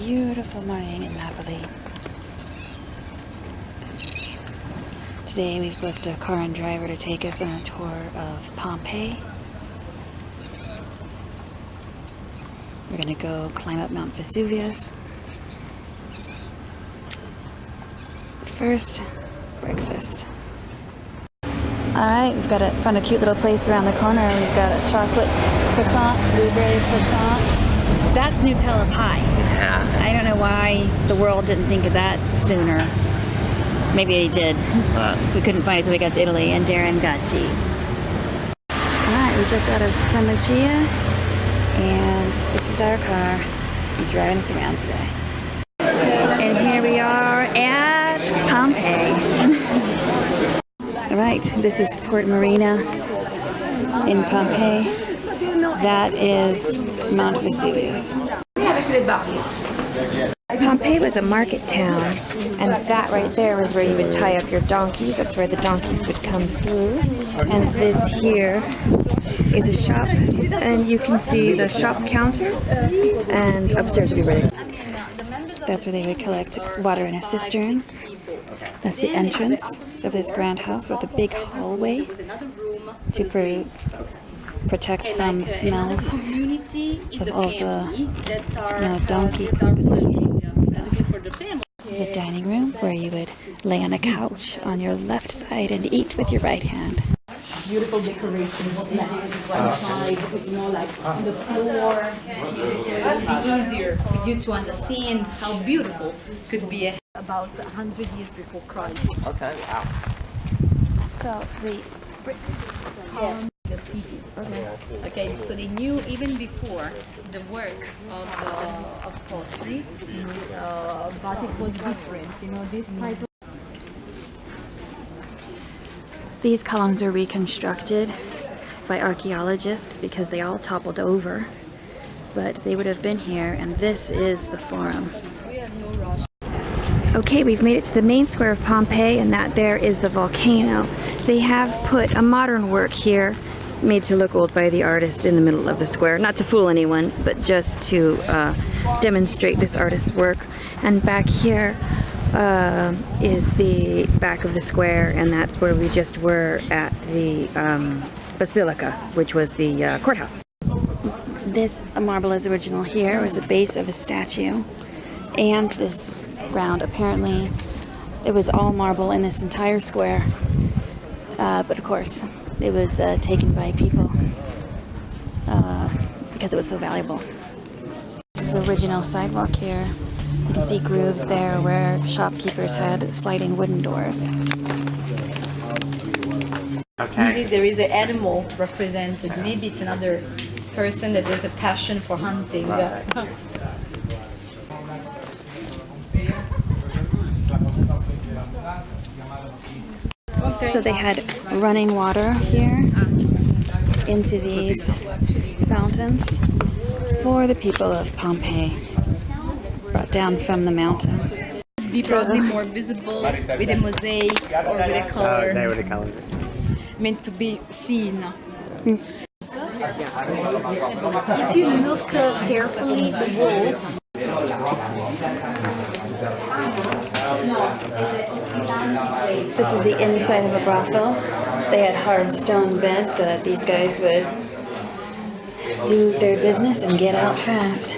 beautiful morning in Napoli. Today we've booked a car and driver to take us on a tour of Pompeii. We're gonna go climb up Mount Vesuvius. But first, breakfast. Alright, we've got to find a cute little place around the corner. We've got a chocolate croissant, blueberry croissant. That's Nutella pie. Yeah. I don't know why the world didn't think of that sooner. Maybe they did. We couldn't find it, so we got to Italy, and Darren got tea. Alright, we jumped out of San Lucia, and this is our car. We're driving us around today. And here we are at Pompeii. Alright, this is Port Marina in Pompeii. That is Mount Vesuvius. Pompeii was a market town, and that right there was where you would tie up your donkeys. That's where the donkeys would come through. And this here is a shop, and you can see the shop counter, and upstairs would be where that's where they would collect water in a cistern. That's the entrance of this grand house with a big hallway to protect from the smells of all the donkey poop and stuff. This is a dining room where you would lay on a couch on your left side and eat with your right hand. Beautiful decorations one side, like on the floor. It would be easier for you to understand how beautiful could be about 100 years before Christ. Okay, wow. So The city. Okay, so they knew even before the work of pottery, but it was different. This type of. These columns are reconstructed by archaeologists because they all toppled over, but they would have been here, and this is the forum. We have no rush. Okay, we've made it to the main square of Pompeii, and that there is the volcano. They have put a modern work here, made to look old by the artist, in the middle of the square. Not to fool anyone, but just to demonstrate this artist's work. And back here is the back of the square, and that's where we just were at the basilica, which was the courthouse. This marble is original here. It was the base of a statue, and this ground. Apparently, it was all marble in this entire square, but of course, it was taken by people because it was so valuable. This is the original sidewalk here. You can see grooves there where shopkeepers had sliding wooden doors. Okay. There is an animal represented. Maybe it's another person that has a passion for hunting. So they had running water here into these fountains for the people of Pompeii, brought down from the mountain. Be probably more visible with a mosaic or with a color. There were the colors. Meant to be seen. If you look carefully, the walls. This is the inside of a brothel. They had hard stone beds so that these guys would do their business and get out fast.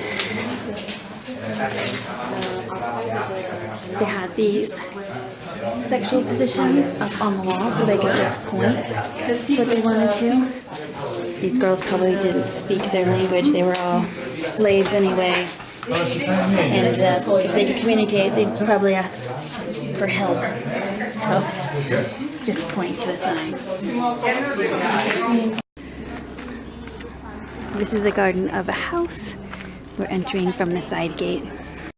They had these sexual positions up on the wall so they could just point what they wanted to. These girls probably didn't speak their language. They were all slaves anyway. And if they could communicate, they'd probably ask for help. So just point to a sign. This is the garden of a house. We're entering from the side gate.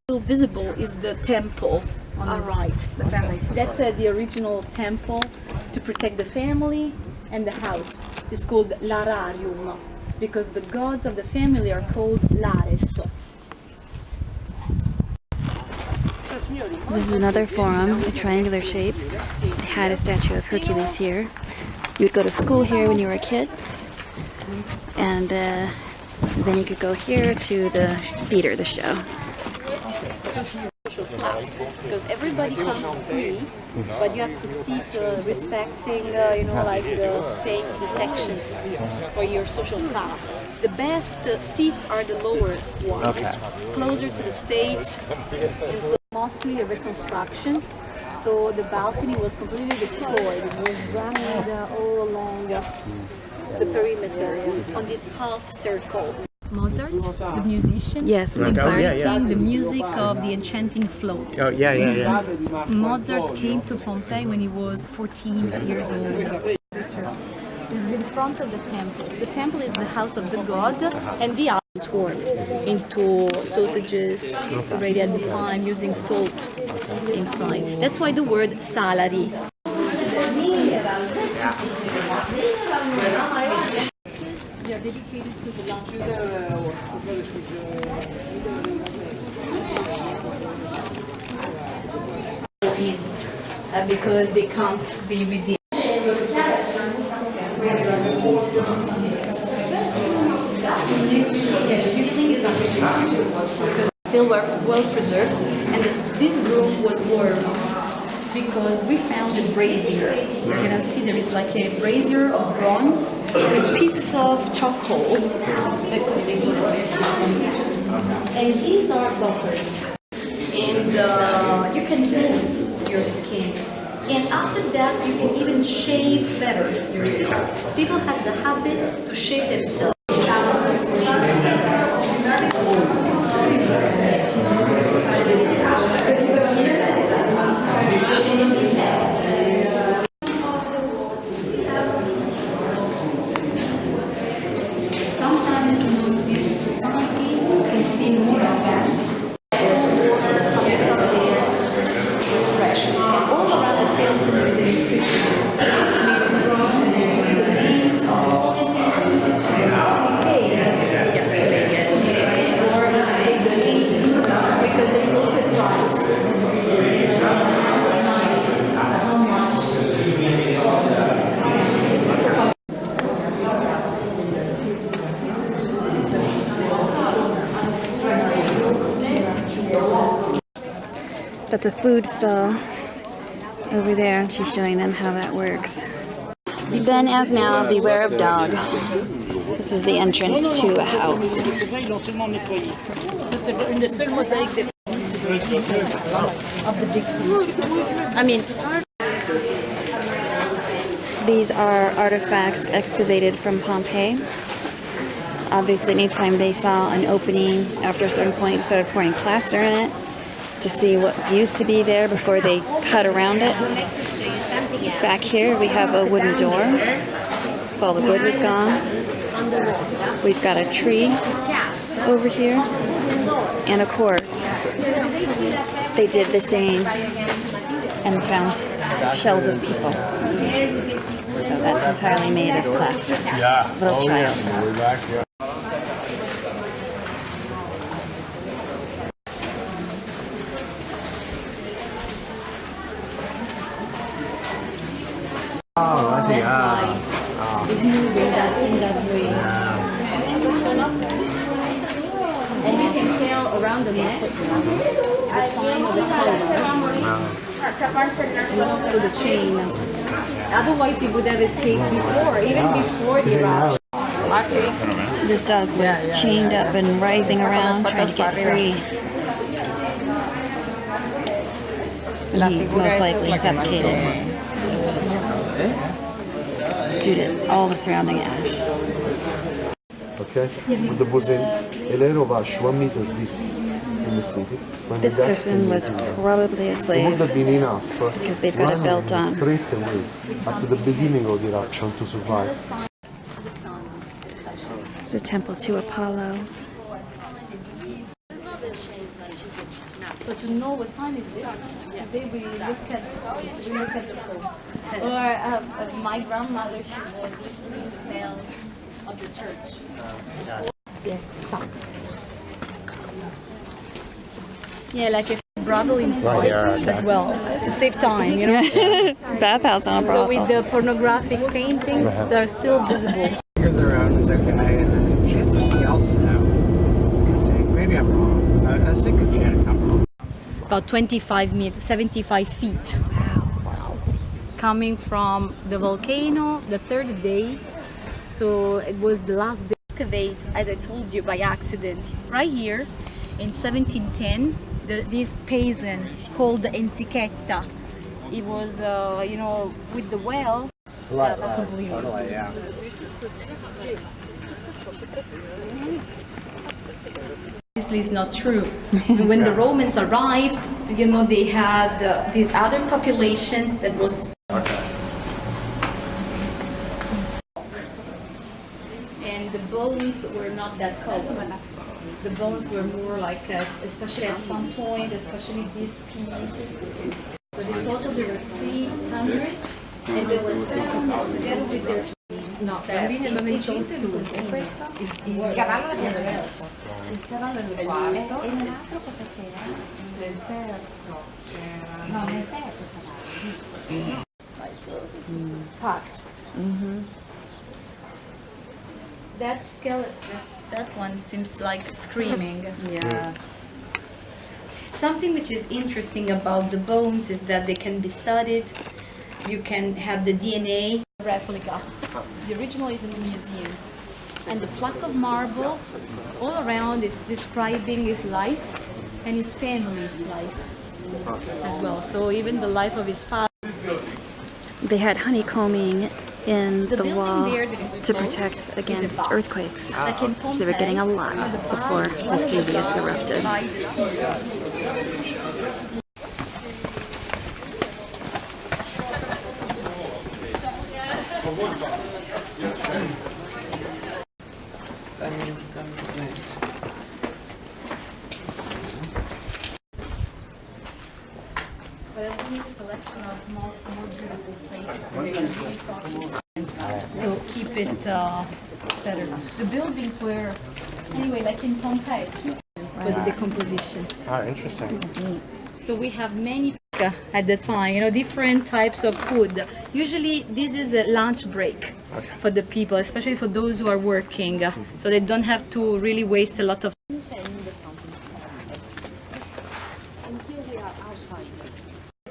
Still visible is the temple on the right. The family. That's the original temple to protect the family and the house. It's called l'Ararium because the gods of the family are called Lares. This is another forum, a triangular shape. They had a statue of Hercules here. You would go to school here when you were a kid, and then you could go here to the theater, the show. social class, because everybody comes free, but you have to sit respecting, like the section for your social class. The best seats are the lower ones, closer to the stage, and so mostly a reconstruction. So the balcony was completely destroyed. It was running all along the perimeter on this half circle. Mozart, the musician, Yes, concerting the music of the Enchanting Float. Oh, yeah. Mozart came to Pompeii when he was 14 years old. This is in front of the temple. The temple is the house of the god, and the oven is formed into sausages already at the time using salt inside. That's why the word salari. They are dedicated to the last because they can't be with the still well preserved, and this room was warm because we found a brazier. You can see there is like a brazier of bronze with pieces of charcoal that could be and these are buffers, and you can smooth your skin. And after that, you can even shave better yourself. People had the habit to shave themselves. Sometimes in this society, you can see more advanced water coming from there, fresh. And all around the field, there is an inscription made of bronze, with the names of all the nations. To make it. Or they believe, because there is also a price. How much it costs. That's a food stall over there. She's showing them how that works. Then as now, beware of dog. This is the entrance to a house. Of the victims. I mean, These are artifacts excavated from Pompeii. Obviously, anytime they saw an opening after a certain point, they started pouring plaster in it to see what used to be there before they cut around it. Back here, we have a wooden door. So all the wood was gone. We've got a tree over here. And of course, they did the same and found shells of people. So that's entirely made of plaster. Little child. that's why it's moving in that way. And you can tell around the neck the sign of the color. And also the chain. Otherwise he would have escaped before, even before the eruption. So this dog was chained up and writhing around trying to get free. He most likely suffocated due to all the surrounding ash. Okay? The was in over 1 meter deep in the city. This person was probably a It would slave have been enough because they've got a belt on. straight away at the beginning of the eruption to survive. It's a temple to Apollo. So to know what time is it, today we look at the phone. Or my grandmother, she was listening to the bells of the church. Yeah, like a brothel inside as well, to save time, you know. Bathhouse on a So brothel. with the pornographic paintings, they're still visible. Further around is okay, and then she had something else now. I think. Maybe I'm wrong. I was thinking she had a couple. about 25 meters, 75 feet. Coming from the volcano the third day. So it was the last day excavate, as I told you, by accident. Right here in 1710, this peasant called the Entichetta, it was, with the well. Flat, totally, yeah. Obviously, it's not true. When the Romans arrived, they had this other population that was. And the bones were not that color. The bones were more like, especially at some point, especially this piece. So in total there were 300, and they were found together with their. No, il cavallo era else. Il cavallo era il quarto e nell'altro cosa c'era? Nel terzo era. No, nel terzo cavallo. Packed. That skeleton, that one seems like screaming. Yeah. Something which is interesting about the bones is that they can be studied. You can have the DNA replica. The original is in the museum. And the plaque of marble, all around, it's describing his life and his family life as well. So even the life of his father. They had honeycombing in the building wall there that is to closed protect is against above. earthquakes. Like in So they were getting a lot before Vesuvius erupted. By the sea. But I think a selection of more beautiful places to keep it better. The buildings were, anyway, like in Pompeii, for the decomposition. Ah, interesting. So we have many at the time, different types of food. Usually this is a lunch break for the people, especially for those who are working, so they don't have to really waste a lot of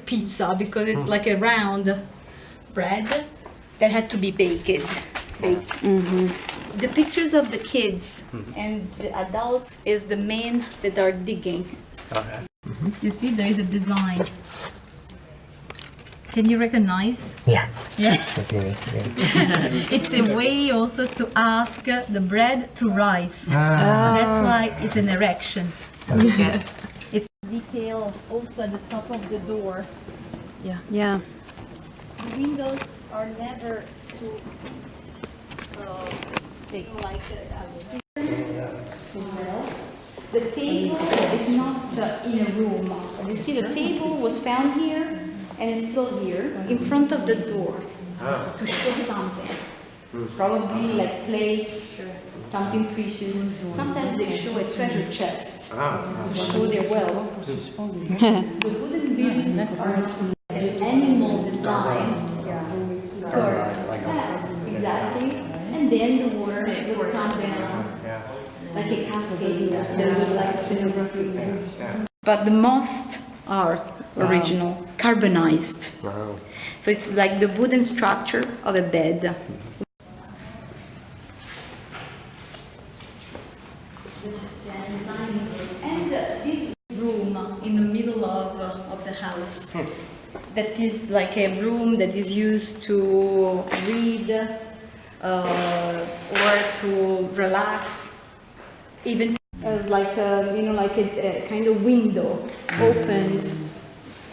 pizza, because it's like a round bread that had to be baked. The pictures of the kids and the adults is the men that are digging. Okay. You see, there is a design. Can you recognize? Yeah. Yeah. Okay, It's a way also to ask the bread to rise. That's why it's an erection. It's detail also at the top of the door. Yeah. The windows are never too big, like the table is not in a room. You see, the table was found here and is still here in front of the door to show something. Probably like plates, something precious. Sometimes they show a treasure chest to show their wealth. The wooden ribs are an animal design. Exactly. And then the water will come down like a cascade that would like scenography. But the most are original, carbonized. Wow. So it's like the wooden structure of a bed. And this room in the middle of the house, that is like a room that is used to read or to relax, even as like a kind of window opened,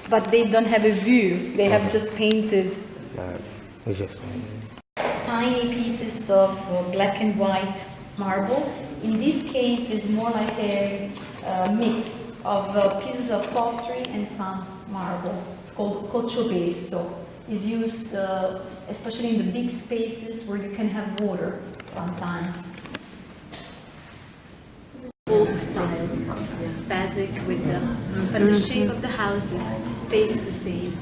but they don't have a view. They have just painted As if. tiny pieces of black and white marble. In this case, it's more like a mix of pieces of pottery and some marble. It's called cocciopiesto. It's used especially in the big spaces where you can have water sometimes. Old style, basic with but the shape of the houses stays the same.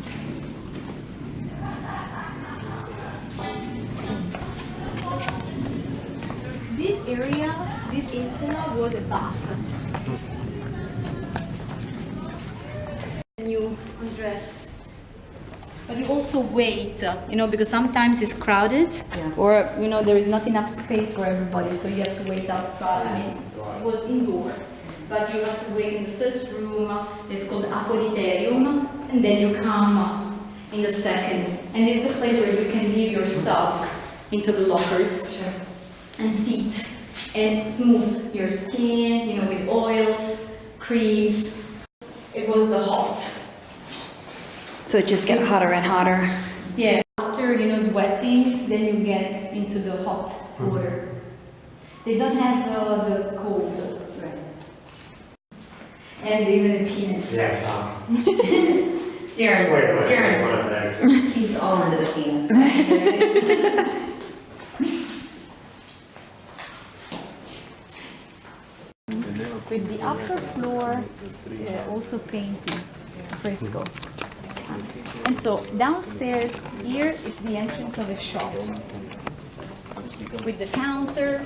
This area, this insula was a bath. dress. But you also wait, because sometimes it's crowded, or there is not enough space for everybody, so you have to wait outside. I mean, it was indoor, but you have to wait in the first room. It's called Apoditerium, and then you come in the second, and it's the place where you can leave your stuff into the lockers and sit and smooth your skin, with oils, creams. It was the hot. So it just gets hotter and hotter. Yeah, after sweating, then you get into the hot water. They don't have the cold. And even the penis. Yes. Darren's, he's all into the penis. With the upper floor also painted fresco. And so downstairs here is the entrance of a shop with the counter,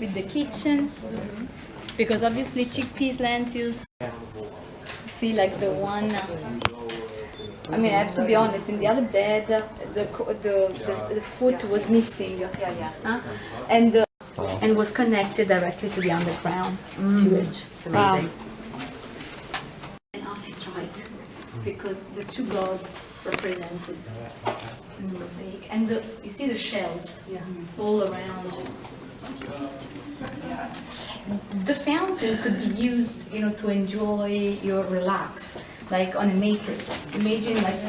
with the kitchen, because obviously chickpeas, lentils. See, like the one. I mean, I have to be honest. In the other bed, the foot was missing. Huh? And was connected directly to the underground sewage. Wow. An amphitrite, because the two gods represented in the mosaic, and you see the shells all around. The fountain could be used, to enjoy your relax, like on a mattress. Imagine like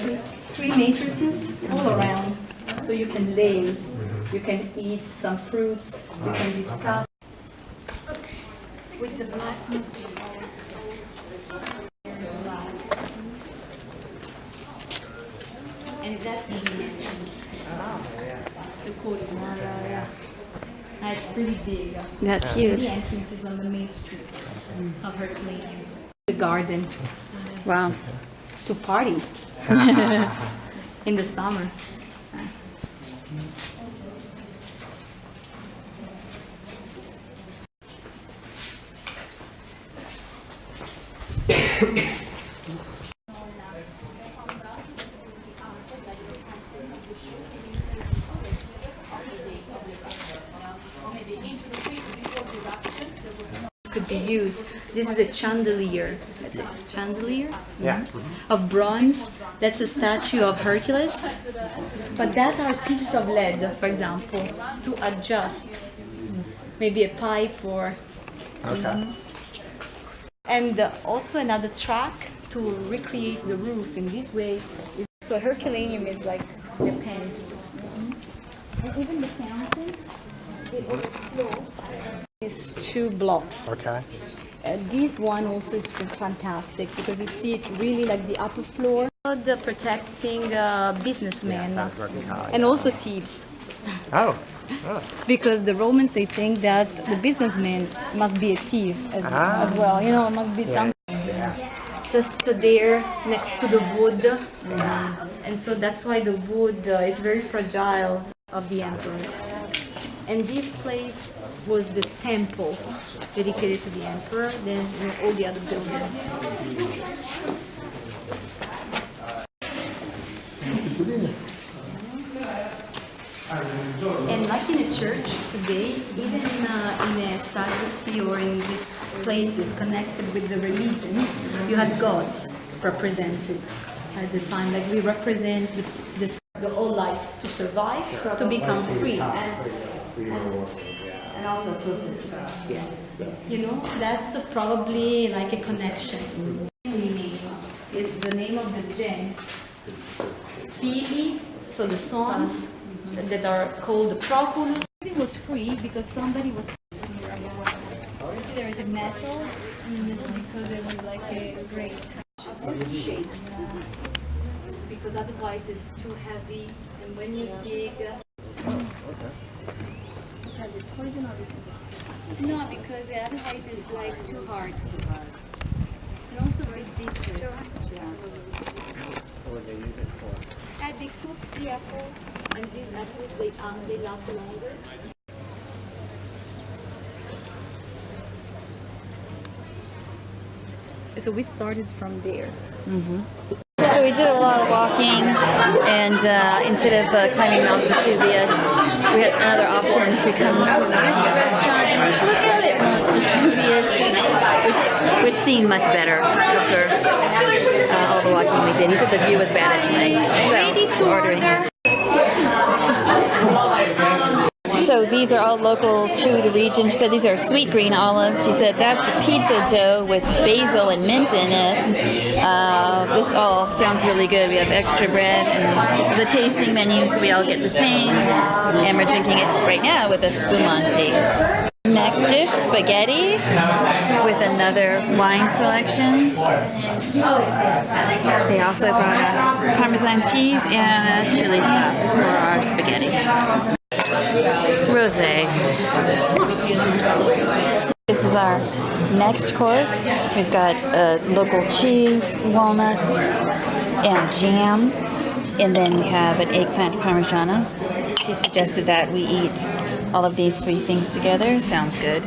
three mattresses all around, so you can lay, you can eat some fruits, you can discuss. With the blackness, and that's the main entrance. The corridor. It's pretty big. That's huge. The entrance is on the main street of Herculaneum. The garden. Wow. To party in the summer. Could be used. This is a chandelier. That's a chandelier. Yeah. Of bronze. That's a statue of Hercules. But that are pieces of lead, for example, to adjust maybe a pipe or. Okay. And also another track to recreate the roof in this way. So Herculaneum is like the pen. And even the fountain, it flow is 2 blocks. Okay. This one also is fantastic because you see it's really like the upper floor. The protecting businessmen and also thieves. Oh. Because the Romans, they think that the businessman must be a thief as well. It must be something just there next to the wood. And so that's why the wood is very fragile of the emperors. And this place was the temple dedicated to the emperor, then all the other buildings. And like in a church today, even in a sacristy or in these places connected with the religion, you had gods represented at the time. Like we represent the whole life to survive, to become free, and also that's probably like a connection. Is the name of the gens, Fili, so the sons that are called the Proculus. It was free because somebody was. There is a metal in the middle because it was like a great shapes. Because otherwise it's too heavy, and when you dig. No, because otherwise it's like too hard. And also a bit deeper. What would they use it for? And they cook the apples, and these apples they last longer. So we started from there. So we did a lot of walking, and instead of climbing Mount Vesuvius, we had another option to come to this restaurant and just look out at Mount Vesuvius, which seemed much better after all the walking we did. He said the view was bad anyway, so ordering here. So these are all local to the region. She said these are sweet green olives. She said that's a pizza dough with basil and mint in it. This all sounds really good. We have extra bread, and this is a tasting menu, so we all get the same. And we're drinking it right now with a spumante. Next dish, spaghetti with another wine selection. They also brought us Parmesan cheese and a chili sauce for our spaghetti. Rosé. This is our next course. We've got local cheese, walnuts, and jam. And then we have an eggplant parmigiana. She suggested that we eat all of these three things together. Sounds good.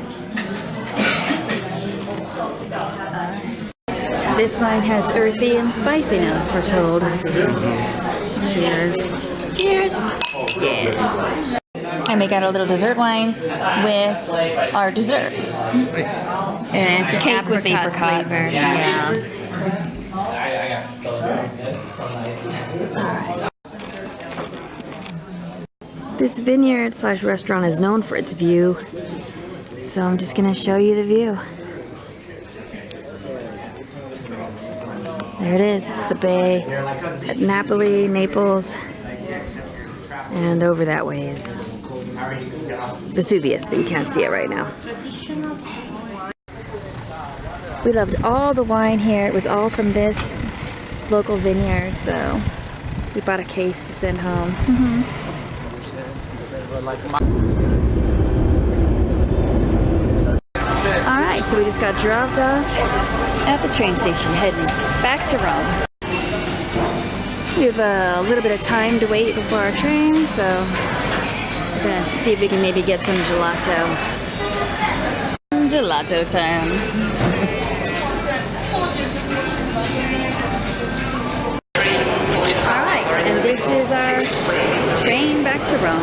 This wine has earthy and spicy notes, we're told. Cheers. Cheers. Yeah. And we got a little dessert wine with our dessert. And it's a cake with apricot flavor. Yeah. Alright. This vineyard / restaurant is known for its view. So I'm just going to show you the view. There it is, the bay at Naples, and over that way is Vesuvius, but you can't see it right now. We loved all the wine here. It was all from this local vineyard, so we bought a case to send home. Alright, so we just got dropped off at the train station, heading back to Rome. We have a little bit of time to wait before our train, so we're gonna see if we can maybe get some gelato. Gelato time. Alright, and this is our train back to Rome.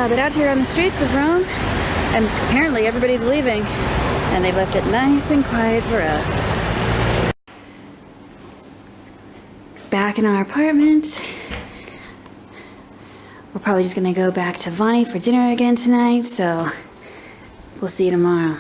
But out here on the streets of Rome, and apparently everybody's leaving, and they've left it nice and quiet for us. Back in our apartment. We're probably just gonna go back to Vonnie for dinner again tonight, so we'll see you tomorrow.